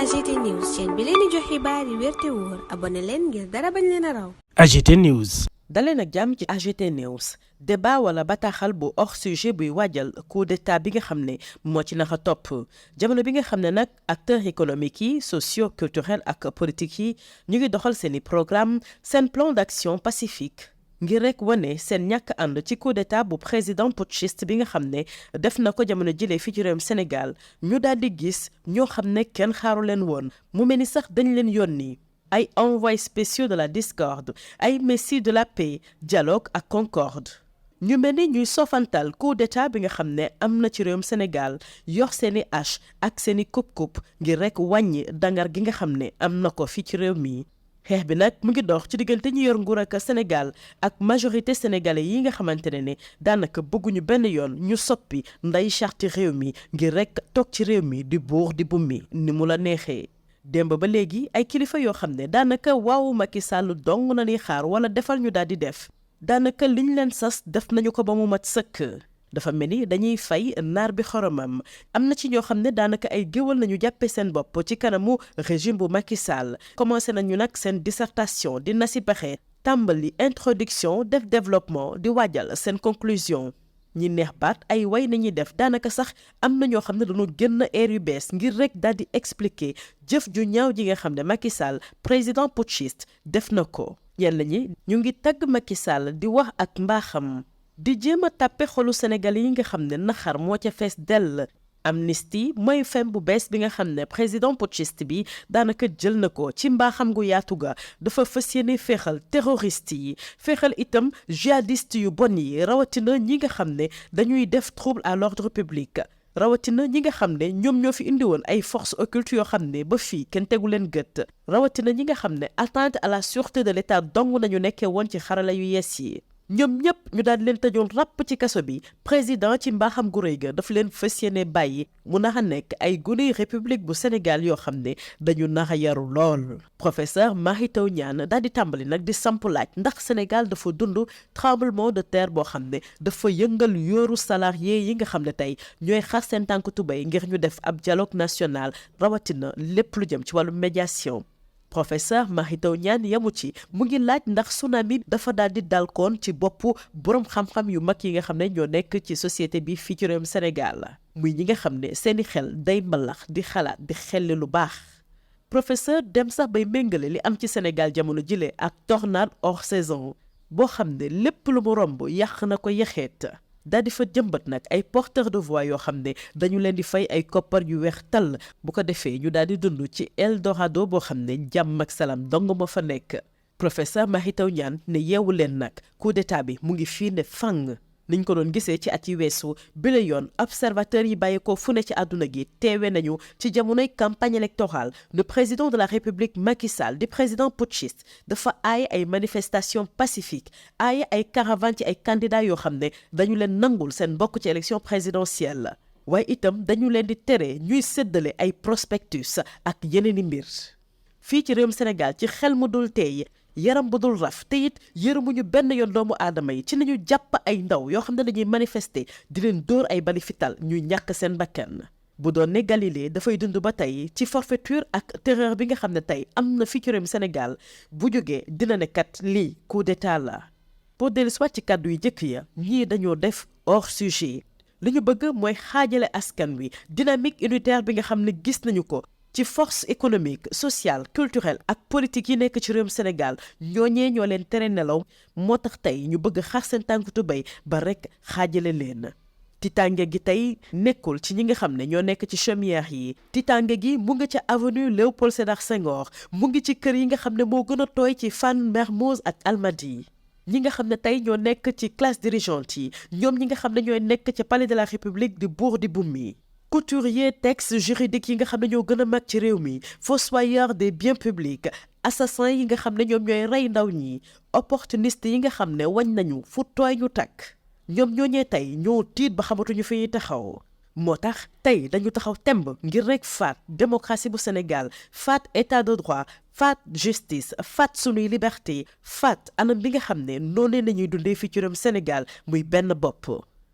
AGT News chaîne bi leen di jox xibaar yi wér te wóor abonné leen ngir dara bañ leen a raw. AGT News. daleen ak jàmm ci AGT News débat wala bataaxal bu hors sujet buy waajal coup d'état bi nga xam ne moo ci naxa topp jamono bi nga xam ne nag acteurs économiques yi socio-culturels ak politique yi ñu ngi doxal seeni programme seen plan d'action pacifique ngir rek wane seen ñàkk ànd ci coup d'état bu président putschiste bi nga xam ne def na ko jamono jëlee fii ci réewum Sénégal ñu daal di gis ñoo xam ne kenn xaaru leen woon mu mel ni sax dañ leen yónni ay envoyés spéciaux de la discorde ay messieurs de la paix dialogue ak concorde ñu mel ni ñuy sofantal coup d'état bi nga xam ne am na ci réewum Sénégal yor seeni hache ak seeni coupe-coupe ngir rek wàññi dangar gi nga xam ne am na ko fii ci réew mi. xeex bi nag mu ngi dox ci diggante ñu yor nguur ak Sénégal ak majorité sénégalais yi nga xamante ne daanaka bëgguñu benn yoon ñu soppi nday charte réew mi ngir rek toog ci réew mi di buur di bummi ni mu la neexee. démb ba léegi ay kilifa yoo xam ne daanaka waaw Macky Sall dong na ni xaar wala defal ñu daal di def daanaka liñ leen sas def nañu ko ba mu mat sëkk. dafa mel ni dañuy fay naar bi xoromam am na ci ñoo xam ne daanaka ay géwal nañu jàppe seen bopp ci kanamu régime bu Macky Sall commencé nañu nag seen dissertation di nasi pexe tàmbali introduction def développement di waajal seen conclusion ñi neex baat ay way nañuy def daanaka sax am na ñoo xam ne dañoo génn air yu bees ngir rek daal di expliquer jëf ju ñaaw ji nga xam ne Macky Sall président putschiste def na ko ñenn ñi ñu ngi tagg Macky Sall di wax ak mbaaxam di jéem a tàppe xolu Sénégal yi nga xam ne naxar moo ca fees dell. amnistie mooy fem bu bees bi nga xam ne président putschiste bi daanaka jël na ko ci mbaaxam gu yaatu ga dafa fas yéene féexal terroriste yi féexal itam djihadiste yu bon yi rawatina ñi nga xam ne dañuy def trouble à l'ordre public rawatina ñi nga xam ne ñoom ñoo fi indi woon ay forces occultes yoo xam ne ba fii kenn tegu leen gët rawatina ñi nga xam ne atteinte à la sûreté de l'État dong nañu nekkee woon ci xarala yu yees yi ñoom ñëpp ñu daal di leen tëjoon ràpp ci kaso bi président ci mbaaxam gu rëy ga dafa leen fas yéene bàyyi mu nax a nekk ay guney république bu Sénégal yoo xam ne dañu nax a yaru lool. professeur Mary Teuw Niane daal di tàmbali nag di samp laaj ndax Sénégal dafa dund tremblement de terre boo xam ne dafa yëngal yooru salarié yi nga xam ne tey ñooy xar seen tànk tubéy ngir ñu def ab dialogue national rawatina lépp lu jëm ci wàllu médiation. professeur Mary Teuw Niane yamu ci mu ngi laaj ndax tsunami dafa daal di dal koon ci boppu boroom xam-xam yu mag yi nga xam ne ñoo nekk ci société bi fii ci réewum Sénégal muy ñi nga xam ne seeni xel day mbalax di xalaat di xelli lu baax. professeur dem sax bay méngale li am ci Sénégal jamono jile ak tornade hors saison boo xam ne lépp lu mu romb yàq na ko yaxeet daal di fa jëmbat nag ay porteurs de voix yoo xam ne dañu leen di fay ay koppar yu weex tàll bu ko defee ñu daal di dund ci Eldorado boo xam ne jàmm ak salaam dong ma fa nekk. professeur Mary Teuw Niane ne yeewu leen nag coup d'état bi mu ngi fii ne fang niñ ko doon gisee ci at yi weesu bi la yoon observateurs yi bàyyi ko fu ne ci àdduna gi teewe nañu ci jamonoy campagne électorale le président de la république Macky Sall di président putschiste dafa aaye ay manifestations pacifiques aaye ay caravanes ci ay candidats yoo xam ne dañu leen nangul seen bokk ci élection présidentielle waaye itam dañu leen di tere ñuy séddale ay prospectus ak yeneeni mbir fii ci réewum Sénégal ci xel mu dul teey yaram bu dul raf te it yërëmuñu benn yoon doomu aadama yi ci nañu jàpp ay ndaw yoo xam ne dañuy manifester di leen dóor ay bali fital ñuy ñàkk seen bakkan bu doon ne Galilée dafay dund ba tey ci forfaiture ak terreur bi nga xam ne tey am na fii ci réewum Sénégal bu jógee dina ne kat lii coup d'état la. pour dellu soit ci kàddu yi jëkk ya ñii dañoo def hors sujet li ñu bëgg mooy xaajale askan wi dynamique unitaire bi nga xam ne gis nañu ko ci force économique sociale culturelle ak politique yi nekk ci réewum Sénégal ñooñee ñoo leen tere nelaw moo tax tey ñu bëgg xar seen tànk tubéy ba rek xaajale leen. tiitaange gi tey nekkul ci ñi nga xam ne ñoo nekk ci chaumière yi tiitaange gi mu ngi ca avenue Léopold Sédar Senghor mu ngi ci kër yi nga xam ne moo gën a tooy ci Fann Mermoz ak Almadies ñi nga xam ne tey ñoo nekk ci classe dirigeante yi ñoom ñi nga xam ne ñooy nekk ca palais de la République di buur di bummi couturier texte juridique yi nga xam ne ñoo gën a mag ci réew mi fossoyeur des biens publics assassin yi nga xam ne ñoom ñooy rey ndaw ñi opportuniste yi nga xam ne wañ nañu fu tooy ñu takk ñoom ñooñee tey ñoo tiit ba xamatuñu fi ñuy taxaw moo tax tey dañu taxaw temb ngir rek faat démocratie bu Sénégal faat état de droit faat justice faat sunuy liberté faat anam bi nga xam ne noonee nañuy dundee fii ci réewum Sénégal muy benn bopp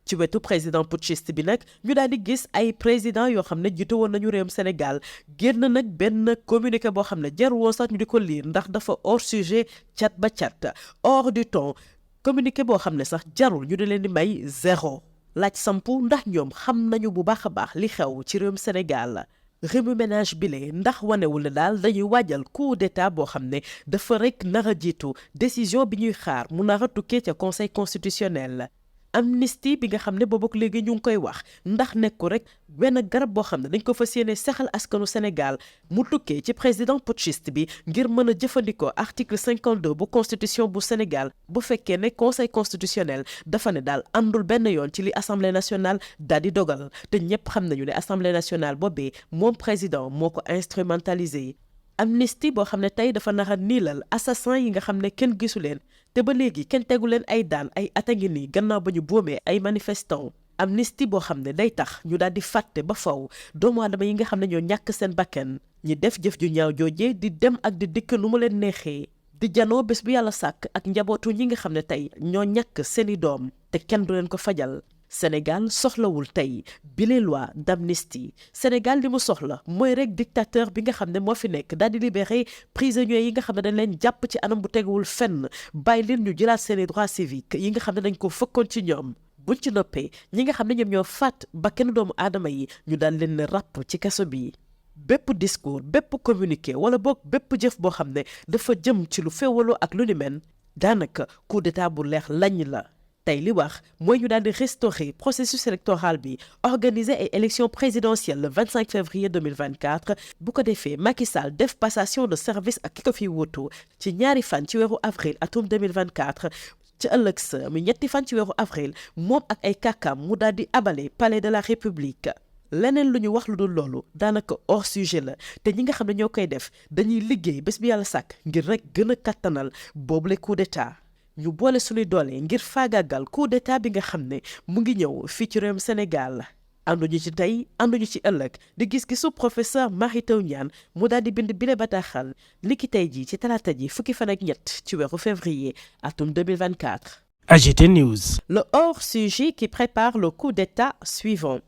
ci wetu président putschiste bi nag ñu daal di gis ay président yoo xam ne jiite woon nañu réewum Sénégal génn nag benn communiqué boo xam ne jar woon sax ñu di ko lire ndax dafa hors sujet cat ba cat hors du temps communiqué boo xam ne sax jarul ñu di leen di may zéro laaj sampu ndax ñoom xam nañu bu baax a baax li xew ci réewum Sénégal remue-ménage bile ndax wanewul ne daal dañuy waajal coup d'état boo xam ne dafa rek nar a jiitu décision bi ñuy xaar mu nar a tukkee ca conseil constitutionnel. amnistie bi nga xam ne boobu ak léegi ñu ngi koy wax ndax nekku rek benn garab boo xam ne dañ ko fas yéene saxal askanu Sénégal mu tukkee ci président putschiste bi ngir mën a jëfandikoo article 52 bu constitution bu Sénégal bu fekkee ne conseil constitutionnel dafa ne daal àndul benn yoon ci li assemblée nationale daal di dogal te ñëpp xam nañu ne assemblée nationale boobee moom président moo ko instrumentalisé. amnistie boo xam ne tey dafa nar a niilal assassin yi nga xam ne kenn gisu leen te ba léegi kenn tegu leen ay daan ay at a ngi nii gannaaw ba ñu boomee ay manifestants amnistie boo xam ne day tax ñu daal di fàtte ba faw doomu aadama yi nga xam ne ñoo ñàkk seen bakkan ñi def jëf ju ñaaw joojee di dem ak di dikk nu mu leen neexee di janoo bés bu yàlla sàkk ak njabootu ñi nga xam ne tey ñoo ñàkk seeni doom te kenn du leen ko fajal. Sénégal soxlawul tey bile loi d'amnistie Sénégal li mu soxla mooy rek dictateur bi nga xam ne moo fi nekk daal di libéré prisonniers yi nga xam ne dañ leen jàpp ci anam bu teguwul fenn bàyyi leen ñu jëlaat seeni droits civiques yi nga xam ne dañ ko fëkkoon ci ñoom buñ ci noppee ñi nga xam ne ñoom ñoo faat ba kenn doomu aadama yi ñu daal leen ne ràpp ci kaso bi. bépp discours bépp communiqué wala boog bépp jëf boo xam ne dafa jëm ci lu féewaloo ak lu ni mel daanaka coup d'état bu leer lañ la. tey li wax mooy ñu daal di restaurer processus électoral bi organiser ay élections présidentielles le 25 février 2024 bu ko defee Macky Sall def passation de service ak ki ko fi wutu ci ñaari fan ci weeru avril atum 2024 ci ëllëg sa mu ñetti fan ci weeru avril moom ak ay kàkkaam mu daal di abale palais de la république. leneen lu ñu wax lu dul loolu daanaka hors sujet la te ñi nga xam ne ñoo koy def dañuy liggéey bés bi yàlla sàkk ngir rek gën a kattanal boobule coup d'état. ñu boole suñuy doole ngir faagaagal coup d'état bi nga xam ne mu ngi ñëw fii ci réewum Sénégal ànduñu ci tey ànduñu ci ëllëg di gis-gisu professeur Mary Teuw Niane mu daal di bind bile bataaxal niki tey jii ci talaata ji fukki fan ak ñett ci weeru février atum 2024. AGT News. Le hors-sujet qui prépare le coup d'état suivant.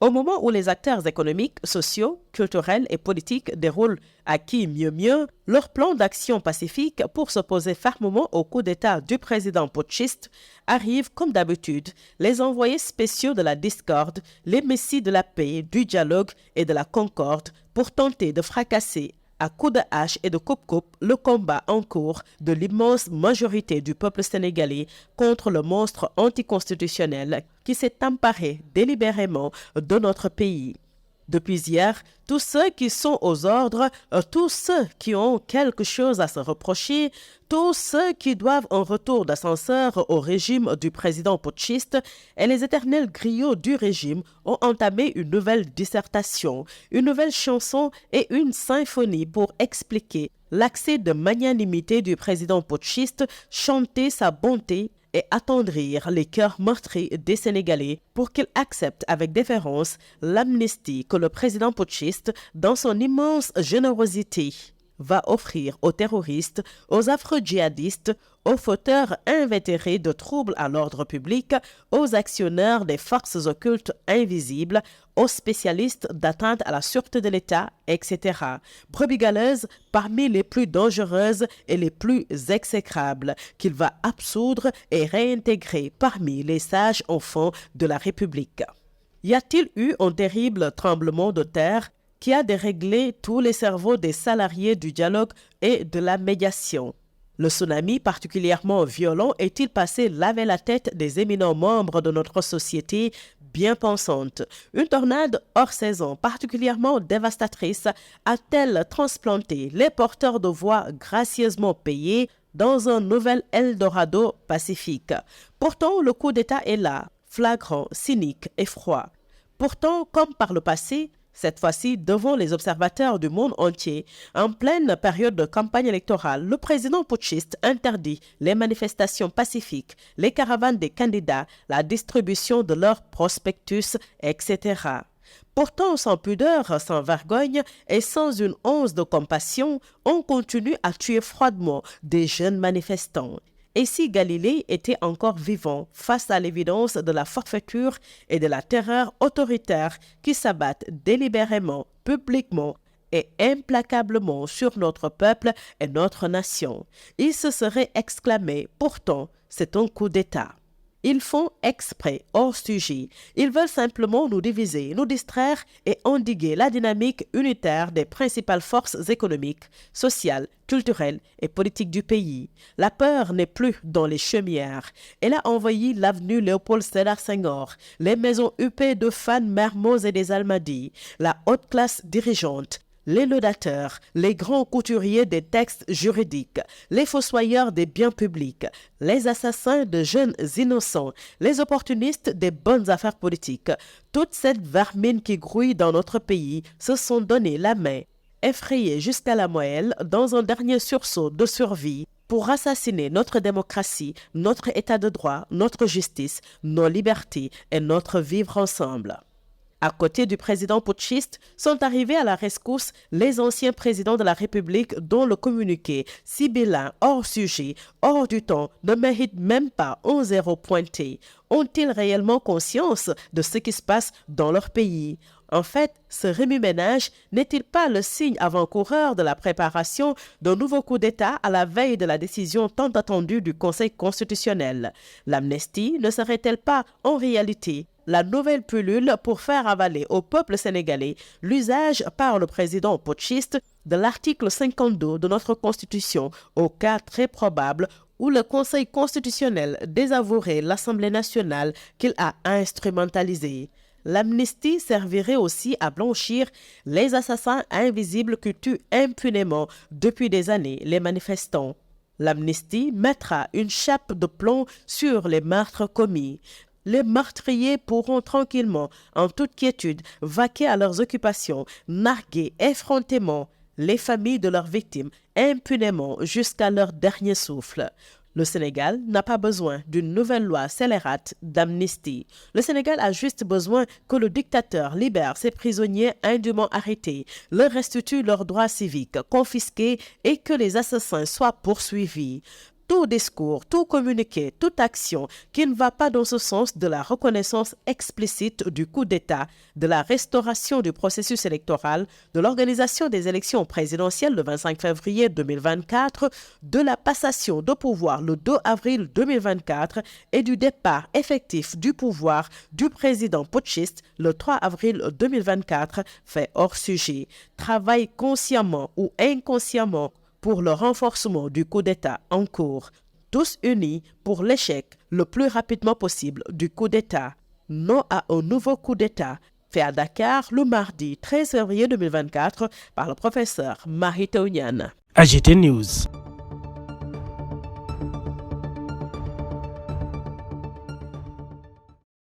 Au moment où les acteurs économiques, sociaux, culturels et politiques déroulent à qui mieux mieux leur plan d'action pacifique pour s'opposer fermement au coup d'État du président putschiste, arrivent comme d'habitude les envoyés spéciaux de la discorde, les messies de la paix, du dialogue et de la concorde pour tenter de fracasser à coups de hache et de coupe-coupe le combat en cours de l'immense majorité du peuple sénégalais contre le monstre anticonstitutionnel qui s'est emparé délibérément de notre pays. Depuis hier, tous ceux qui sont aux ordres, tous ceux qui ont quelque chose à se reprocher, tous ceux qui doivent un retour d'ascenseur au régime du président putschiste et les éternels griots du régime ont entamé une nouvelle dissertation, une nouvelle chanson et une symphonie pour expliquer l'accès de magnanimité du président putschiste, chanter sa bonté et attendrir les cœurs meurtris des Sénégalais pour qu'ils acceptent avec déférence l'amnistie que le président putschiste, dans son immense générosité, va offrir aux terroristes, aux affreux djihadistes, aux fauteurs invétérés de troubles à l'ordre public, aux actionnaires des forces occultes invisibles, aux spécialistes d'atteinte à la sûreté de l'État, etc. Brebis galeuses parmi les plus dangereuses et les plus exécrables, qu'il va absoudre et réintégrer parmi les sages enfants de la République. Y a-t-il eu un terrible tremblement de terre qui a déréglé tous les cerveaux des salariés du dialogue et de la médiation? Le tsunami particulièrement violent est-il passé laver la tête des éminents membres de notre société bien pensante? Une tornade hors saison particulièrement dévastatrice a-t-elle transplanté les porteurs de voix gracieusement payés dans un nouvel Eldorado pacifique? Pourtant, le coup d'État est là, flagrant, cynique et froid. Pourtant, comme par le passé, cette fois-ci, devant les observateurs du monde entier, en pleine période de campagne électorale, le président putschiste interdit les manifestations pacifiques, les caravanes des candidats, la distribution de leurs prospectus, etc. Pourtant, sans pudeur, sans vergogne et sans une once de compassion, on continue à tuer froidement des jeunes manifestants. Et si Galilée était encore vivant face à l'évidence de la forfaiture et de la terreur autoritaire qui s'abattent délibérément, publiquement et implacablement sur notre peuple et notre nation, il se serait exclamé « Pourtant, c'est un coup d'État ». Ils font exprès, hors sujet. Ils veulent simplement nous diviser, nous distraire et endiguer la dynamique unitaire des principales forces économiques, sociales, culturelles et politiques du pays. La peur n'est plus dans les chaumières. Elle a envahi l'avenue Léopold Sédar Senghor, les maisons huppées de fans Mermoz et des Almadies, la haute classe dirigeante, les laudateurs, les grands couturiers des textes juridiques, les fossoyeurs des biens publics, les assassins de jeunes innocents, les opportunistes des bonnes affaires politiques, toute cette vermine qui grouille dans notre pays se sont donné la main, effrayés jusqu'à la moelle dans un dernier sursaut de survie pour assassiner notre démocratie, notre état de droit, notre justice, nos libertés et notre vivre ensemble. À côté du président putschiste, sont arrivés à la rescousse les anciens présidents de la République dont le communiqué, sibyllin, hors sujet, hors du temps, ne mérite même pas un zéro pointé. Ont-ils réellement conscience de ce qui se passe dans leur pays? En fait, ce remue-ménage n'est-il pas le signe avant-coureur de la préparation d'un nouveau coup d'État à la veille de la décision tant attendue du Conseil constitutionnel? L'amnistie ne serait-elle pas, en réalité, la nouvelle pilule pour faire avaler au peuple sénégalais l'usage par le président putschiste de l'article 52 de notre Constitution, au cas très probable où le Conseil constitutionnel désavouerait l'Assemblée nationale qu'il a instrumentalisée? L'amnistie servirait aussi à blanchir les assassins invisibles qui tuent impunément depuis des années les manifestants. L'amnistie mettra une chape de plomb sur les meurtres commis. Les meurtriers pourront tranquillement, en toute quiétude, vaquer à leurs occupations, narguer effrontément les familles de leurs victimes impunément jusqu'à leur dernier souffle. Le Sénégal n'a pas besoin d'une nouvelle loi scélérate d'amnistie. Le Sénégal a juste besoin que le dictateur libère ses prisonniers indûment arrêtés, leur restitue leurs droits civiques confisqués et que les assassins soient poursuivis. Tout discours, tout communiqué, toute action qui ne va pas dans ce sens de la reconnaissance explicite du coup d'État, de la restauration du processus électoral, de l'organisation des élections présidentielles le 25 février 2024, de la passation de pouvoir le 2 avril 2024 et du départ effectif du pouvoir du président putschiste le 3 avril 2024 fait hors sujet. Travaille consciemment ou inconsciemment pour le renforcement du coup d'État en cours, tous unis pour l'échec le plus rapidement possible du coup d'État. Non à un nouveau coup d'État, fait à Dakar le mardi 13 février 2024 par le professeur Mary Teuw Niane. AGT News.